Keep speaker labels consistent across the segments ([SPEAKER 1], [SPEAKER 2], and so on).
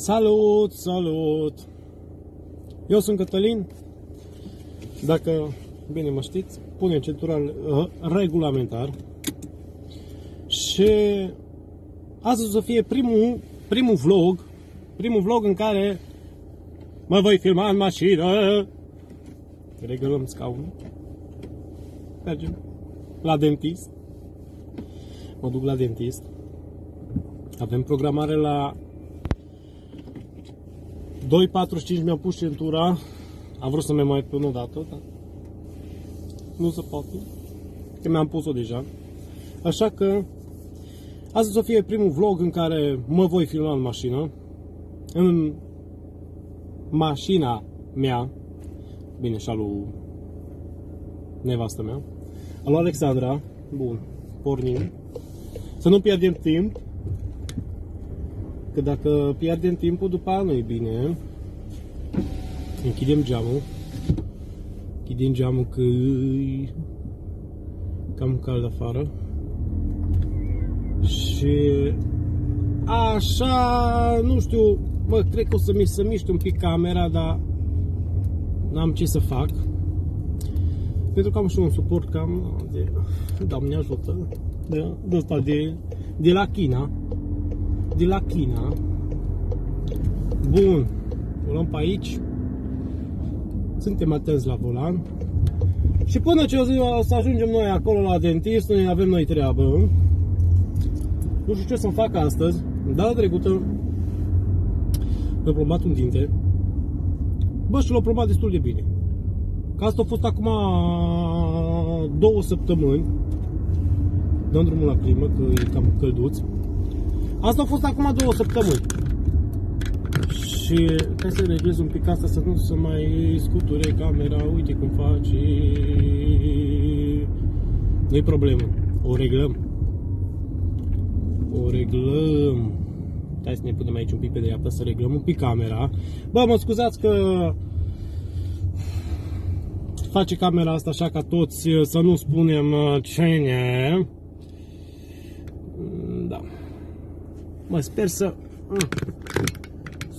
[SPEAKER 1] Salut, salut! Eu sunt Cătălin. Dacă bine mă știți, punem centura regulamentar. Și astăzi o să fie primul vlog în care mă voi filma în mașină. Reglăm scaunul. Mergem la dentist. Mă duc la dentist. Avem programare la 2:45, mi-am pus centura. Am vrut să mi mai pun o dată, dar nu se poate, că mi-am pus-o deja. Așa că astăzi o fie primul vlog în care mă voi filma în mașină. În mașina mea. Bine, și alu nevastă mea, alu Alexandra. Bun, pornim. Să nu pierdem timp, că dacă pierdem timpul, după aia nu e bine. Închidem geamul. Închidem geamul că e cam cald afară. Și așa, nu știu, mă, cred că o să miște un pic camera, dar n-am ce să fac. Pentru că am și un suport cam de, Doamne ajută, de ăsta de la China. De la China. Bun, o luăm pe aici. Suntem atenți la volan. Și până ce o să ajungem noi acolo la dentist, noi avem noi treabă. Nu știu ce să-mi fac astăzi. Data trecută mi-a plomat un dinte. Bă, și l-a plomat destul de bine. Că asta a fost acum 2 săptămâni. Dăm drumul la climă, că e cam călduț. Asta a fost acum 2 săptămâni. Și hai să reglez un pic asta, să nu se mai scuture camera. Uite cum face. Nu-i problemă. O reglăm. O reglăm. Hai să ne punem aici un pic pe dreapta, să reglăm un pic camera. Bă, mă scuzați că face camera asta așa ca toți, să nu spunem cine. Da. Mă, sper să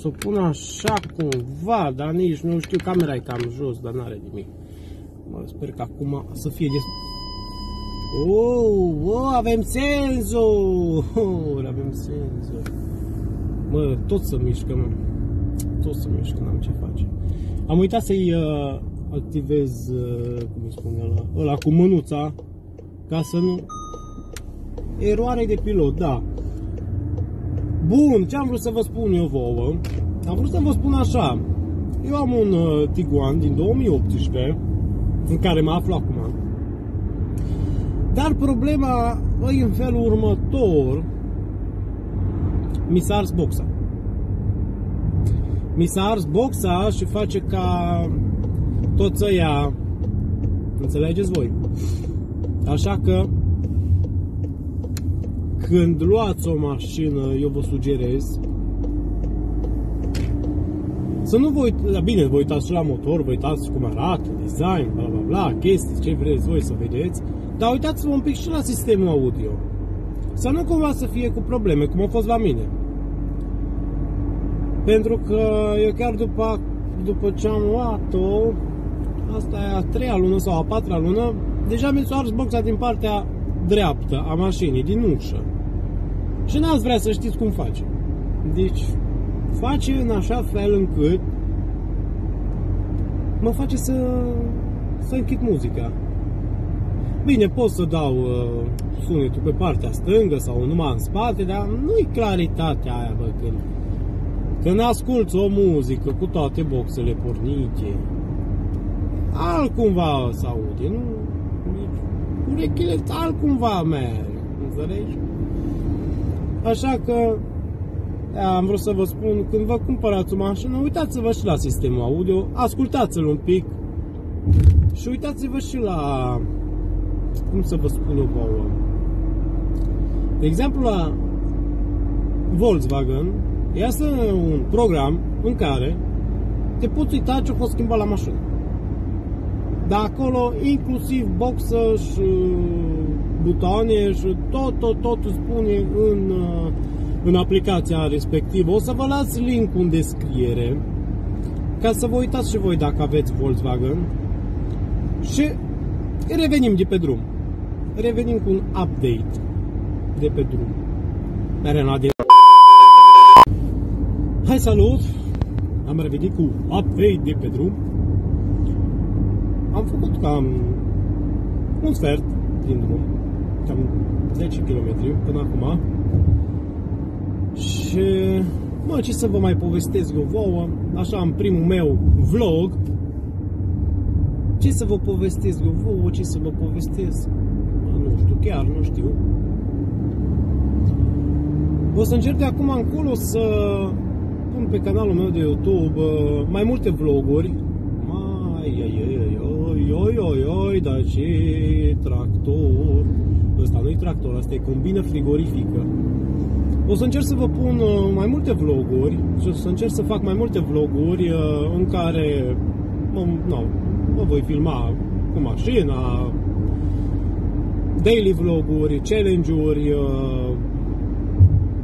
[SPEAKER 1] o pun așa cumva, dar nici nu știu, camera e cam jos, dar n-are nimic. Mă, sper că acum să fie avem senzor! Avem senzor! Mă, tot să mișcă, mă. Tot să mișcă, n-am ce face. Am uitat să-i activez, cum îi spune ăla cu mânuța, ca să nu... Eroare de pilot, da. Bun, ce am vrut să vă spun eu vouă? Am vrut să vă spun așa. Eu am un Tiguan din 2018, în care mă aflu acum. Dar problema e în felul următor. Mi s-a ars boxa. Mi s-a ars boxa și face ca toți ăia, înțelegeți voi. Așa că când luați o mașină, eu vă sugerez să nu vă uitați, bine, vă uitați și la motor, vă uitați cum arată, design, bla bla bla, chestii, ce vreți voi să vedeți, dar uitați-vă un pic și la sistemul audio. Să nu cumva să fie cu probleme, cum a fost la mine. Pentru că eu chiar după ce am luat-o, asta e a 3-a lună sau a 4-a lună, deja mi s-a ars boxa din partea dreaptă a mașinii, din ușă. Și n-ați vrea să știți cum face. Deci, face în așa fel încât mă face să închid muzica. Bine, pot să dau sunetul pe partea stângă sau numai în spate, dar nu-i claritatea aia, bă, când asculți o muzică cu toate boxele pornite. Altcumva se aude, nu? Urechile altcumva merg, înțelegi? Așa că am vrut să vă spun, când vă cumpărați o mașină, uitați-vă și la sistemul audio, ascultați-l un pic și uitați-vă și la, cum să vă spun eu vouă, de exemplu la Volkswagen iasă un program în care te poți uita ce a fost schimbat la mașină. Dar acolo inclusiv boxă și butoane și tot îți spune în aplicația respectivă. O să vă las link în descriere ca să vă uitați și voi dacă aveți Volkswagen. Și revenim de pe drum. Revenim cu un update de pe drum. Hai, salut! Am revenit cu update de pe drum. Am făcut cam un sfert din drum, cam 10 km până acum. Și ce să vă mai povestesc eu vouă, așa în primul meu vlog. Ce să vă povestesc eu vouă, ce să vă povestesc? Nu știu, chiar nu știu. O să încerc de acum încolo să pun pe canalul meu de YouTube mai multe vloguri. Dar ce tractor? Ăsta nu-i tractor, asta e combină frigorifică. O să încerc să vă pun mai multe vloguri și o să încerc să fac mai multe vloguri în care mă voi filma cu mașina, daily vloguri, challenge-uri.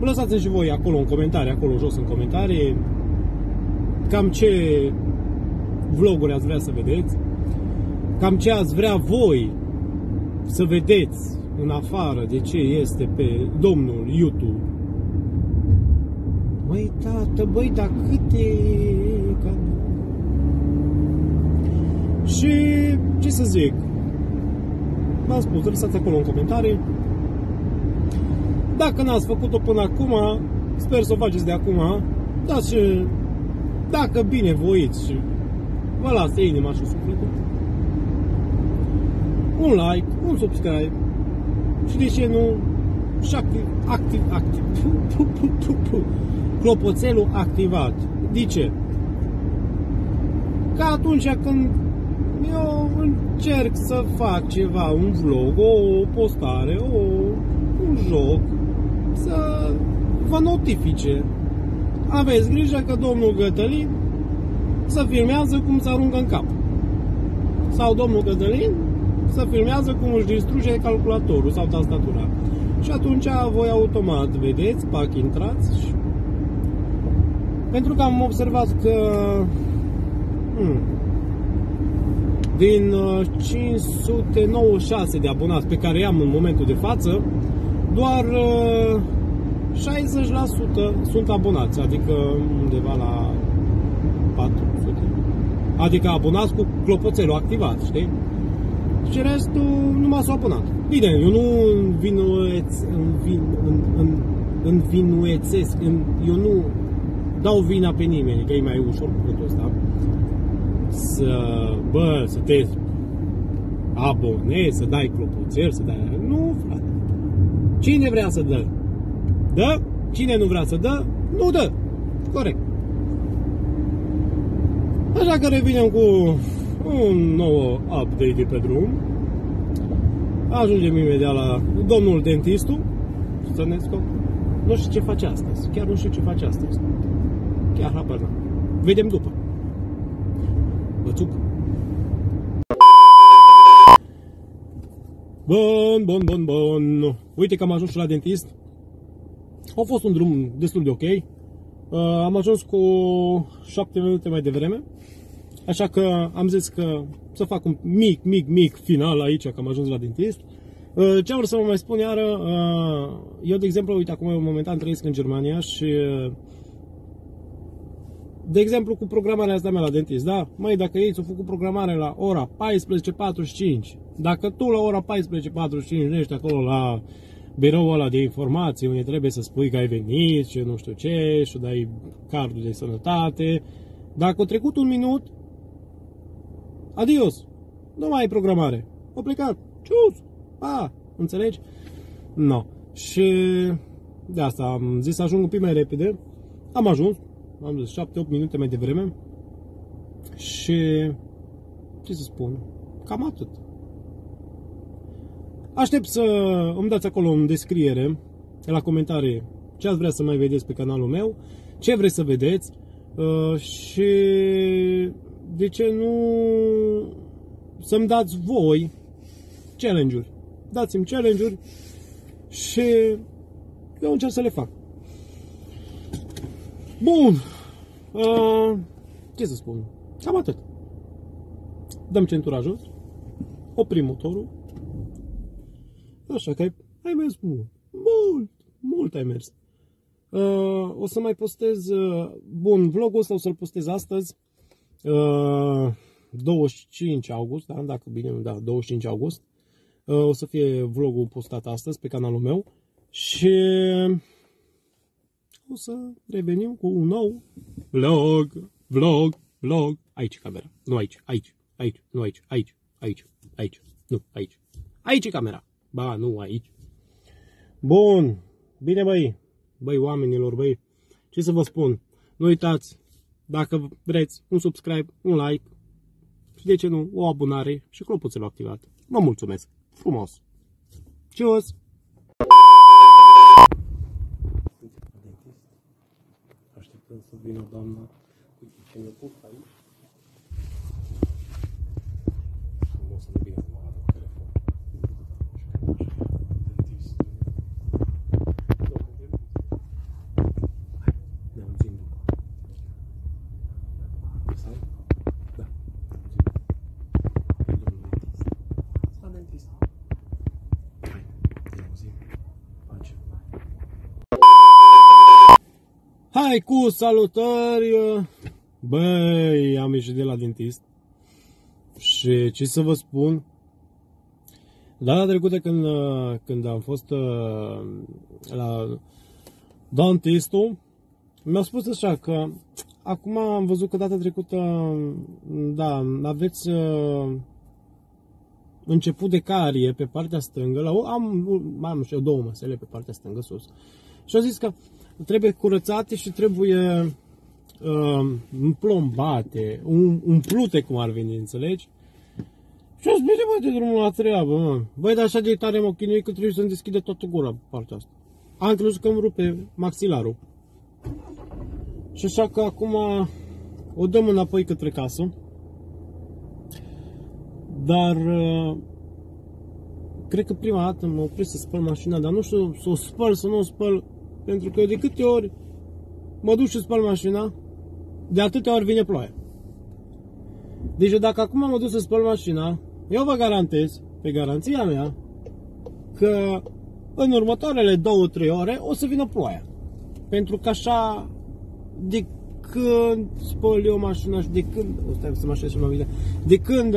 [SPEAKER 1] Lăsați-mi și voi acolo în comentarii, acolo jos în comentarii, cam ce vloguri ați vrea să vedeți, cam ce ați vrea voi să vedeți în afară de ce este pe domnul YouTube. Măi, tată, băi, dar câte... Și ce să zic? V-am spus, lăsați acolo în comentarii. Dacă n-ați făcut-o până acum, sper să o faceți de acum. Dați și, dacă bine voiți și vă lasă inima și sufletul, un like, un subscribe și de ce nu și activ clopoțelul activat. De ce? Ca atunci când eu încerc să fac ceva, un vlog, o postare, un joc, să vă notifice. Aveți grijă că domnul Cătălin să filmează cum se aruncă în cap. Sau domnul Cătălin să filmează cum își distruge calculatorul sau tastatura. Și atunci voi automat vedeți, pac, intrați. Pentru că am observat că din 596 de abonați pe care i-am în momentul de față, doar 60% sunt abonați, adică undeva la 400. Adică abonați cu clopoțelul activat, știi? Și restul nu m-a abonat. Bine, eu nu învinuițesc, eu nu dau vina pe nimeni, că e mai ușor cuvântul ăsta. Să te abonezi, să dai clopoțel, să dai... Nu, frate. Cine vrea să dă? Dă. Cine nu vrea să dă, nu dă. Corect. Așa că revenim cu un nou update de pe drum. Ajungem imediat la domnul dentistul. Stănescu. Nu știu ce face astăzi. Chiar nu știu ce face astăzi. Chiar habar n-am. Vedem după. Bățuc. Bun. Uite că am ajuns și la dentist. A fost un drum destul de ok. Am ajuns cu 7 minute mai devreme. Așa că am zis că să fac un mic final aici, că am ajuns la dentist. Ce vreau să vă mai spun iară, eu de exemplu, uite, acum eu momentan trăiesc în Germania și de exemplu cu programarea asta mea la dentist, da? Măi, dacă ei ți-au făcut programare la ora 14:45, dacă tu la ora 14:45 ești acolo la biroul ăla de informații unde trebuie să spui că ai venit și nu știu ce și dai cardul de sănătate, dacă a trecut un minut, adios, nu mai ai programare, a plecat, cius, înțelegi? No. Și de asta am zis să ajung un pic mai repede, am ajuns, am zis 7-8 minute mai devreme și ce să spun, cam atât. Aștept să îmi dați acolo în descriere, la comentarii, ce ați vrea să mai vedeți pe canalul meu, ce vreți să vedeți și de ce nu să-mi dați voi challenge-uri. Dați-mi challenge-uri și eu încerc să le fac. Bun. Ce să spun? Cam atât. Dăm centura jos. Oprim motorul. Așa că ai mers mult ai mers. O să mai postez, bun, vlogul ăsta o să-l postez astăzi, 25 august, da, dacă bine, da, 25 august. O să fie vlogul postat astăzi pe canalul meu și o să revenim cu un nou vlog. Aici e camera, nu aici, nu aici, nu aici. Aici e camera, ba, nu aici. Bun, bine băi oamenilor, băi, ce să vă spun, nu uitați, dacă vreți, un subscribe, un like și de ce nu, o abonare și clopoțelul activat. Vă mulțumesc frumos. Cheers! Așteptăm să vină doamna. Uite ce mi-a pus aici. O să nu vină să mă arată cu telefon. Ne auzim după. Sau? Da. Domnul dentist. Hai, ne auzim. Pace. Hai cu salutări! Băi, am ieșit de la dentist și ce să vă spun, data trecută când am fost la dentistul, mi-au spus așa că acum am văzut că data trecută, da, aveți început de carie pe partea stângă, am și eu 2 măsele pe partea stângă sus și au zis că trebuie curățate și trebuie plombate, umplute cum ar veni, înțelegi? Și o să bine, băi, de drumul la treabă, mă. Băi, dar așa de tare mă chinui că trebuie să-mi deschide toată gura pe partea asta. Am crezut că îmi rupe maxilarul. Și așa că acum o dăm înapoi către casă. Dar cred că prima dată mă opresc să spăl mașina, dar nu știu să o spăl, să nu o spăl. Pentru că eu de câte ori mă duc și spăl mașina, de atâtea ori vine ploaia. Deci dacă acum mă duc să spăl mașina, eu vă garantez, pe garanția mea, că în următoarele 2-3 ore o să vină ploaia. Pentru că așa, de când spăl eu mașina și de când, stai să mă așez și mă vine, de când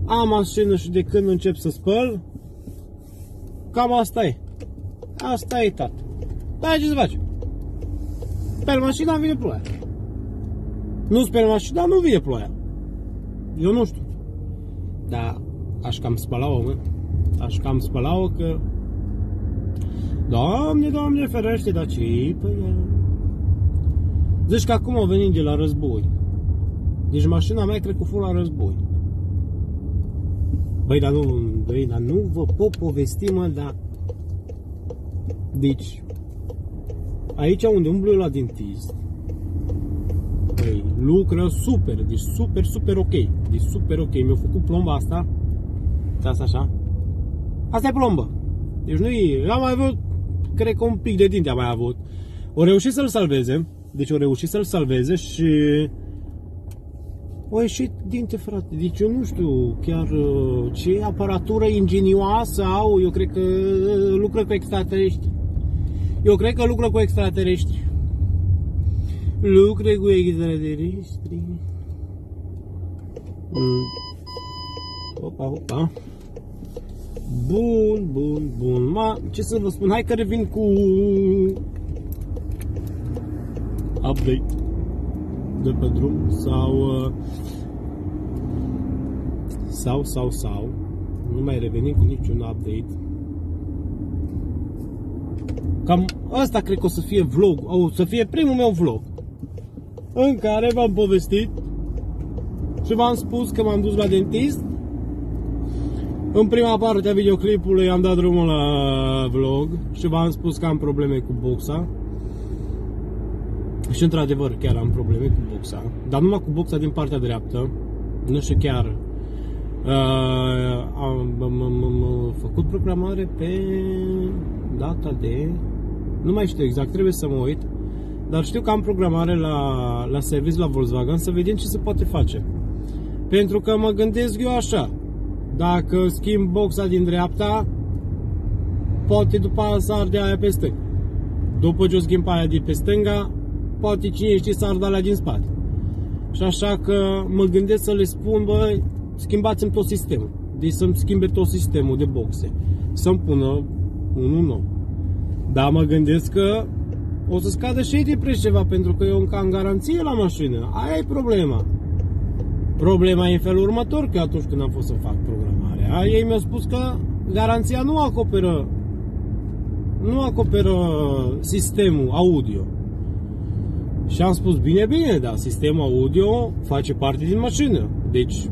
[SPEAKER 1] am mașină și de când încep să spăl, cam asta e. Asta e, tată. Dar ce să faci? Speli mașina, vine ploaia. Nu speli mașina, nu vine ploaia. Eu nu știu. Dar aș cam spăla-o, mă. Aș cam spăla-o că... Doamne, ferește, dar ce-i pe ea? Zici că acum au venit de la război. Deci mașina mea cred că full la război. Băi, dar nu vă pot povesti, mă, dar... Deci, aici unde umblu eu la dentist, băi, lucră super, deci super ok. Deci super ok. Mi-a făcut plomba asta. Asta așa. Asta e plombă. Deci nu e... Am mai avut, cred că un pic de dinte am mai avut. O reușit să-l salveze. Deci o reușit să-l salveze și... O ieșit dinte, frate. Deci eu nu știu chiar ce aparatură ingenioasă au. Eu cred că lucră cu extraterestri. Lucră cu extraterestri. Opa. Bun. Ce să vă spun? Hai că revin cu update de pe drum sau nu mai revenim cu niciun update. Cam asta cred că o să fie vlog, o să fie primul meu vlog în care v-am povestit și v-am spus că m-am dus la dentist. În prima parte a videoclipului am dat drumul la vlog și v-am spus că am probleme cu boxa. Și într-adevăr chiar am probleme cu boxa, dar numai cu boxa din partea dreaptă. Nu știu chiar. Am făcut programare pe data de Nu mai știu exact, trebuie să mă uit. Dar știu că am programare la service la Volkswagen să vedem ce se poate face. Pentru că mă gândesc eu așa. Dacă schimb boxa din dreapta, poate după aia să arde aia pe stânga. După ce o schimb aia de pe stânga, poate cine știe să ardă alea din spate. Și așa că mă gândesc să le spun, bă, schimbați-mi tot sistemul. Deci să-mi schimbe tot sistemul de boxe. Să-mi pună unul nou. Dar mă gândesc că o să scadă și ei de preț ceva, pentru că eu încă am garanție la mașină. Aia e problema. Problema e în felul următor, că atunci când am fost să fac programarea, ei mi-au spus că garanția nu acoperă sistemul audio. Și am spus, bine, dar sistemul audio face parte din mașină. Deci,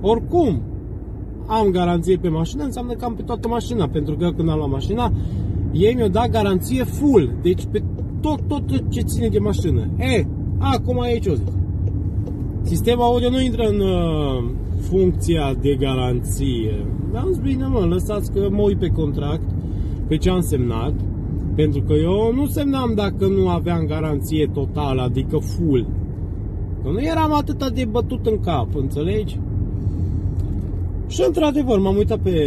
[SPEAKER 1] oricum, am garanție pe mașină, înseamnă că am pe toată mașina. Pentru că când am luat mașina, ei mi-au dat garanție full. Deci pe tot ce ține de mașină. Acum aici o zic. Sistemul audio nu intră în funcția de garanție. Dar am zis, bine, mă, lăsați că mă uit pe contract, pe ce am semnat. Pentru că eu nu semnam dacă nu aveam garanție totală, adică full. Că nu eram atât de bătut în cap, înțelegi? Și într-adevăr m-am uitat pe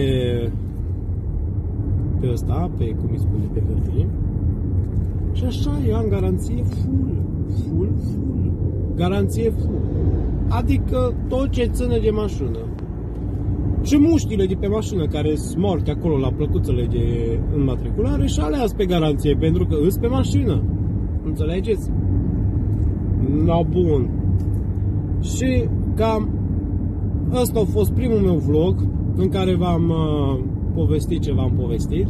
[SPEAKER 1] ăsta, cum îi spune, pe hârtie. Și așa, eu am garanție full. Garanție full. Adică tot ce ține de mașină. Și muștile de pe mașină care sunt morte acolo la plăcuțele de înmatriculare și alea pe garanție, pentru că îs pe mașină. Înțelegeți? No, bun. Și cam ăsta a fost primul meu vlog în care v-am povestit ce v-am povestit.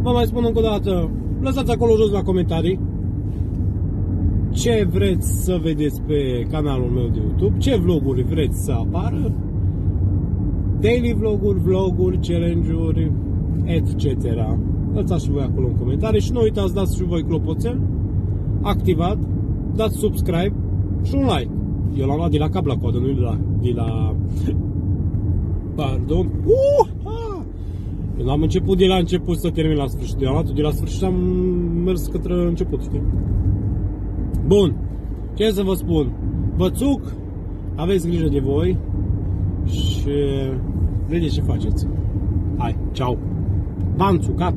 [SPEAKER 1] Vă mai spun încă o dată, lăsați acolo jos la comentarii ce vreți să vedeți pe canalul meu de YouTube, ce vloguri vreți să apară, daily vloguri, challenge-uri, etc. Lăsați și voi acolo în comentarii și nu uitați, dați și voi clopoțel activat, dați subscribe și un like. Eu l-am luat de la cap la coadă, nu de la pardon. Eu n-am început de la început să termin la sfârșit. Eu am luat de la sfârșit și am mers către început, știi? Bun. Ce să vă spun? Vă țuc, aveți grijă de voi și vedeți ce faceți. Hai, ceau. V-am țucat.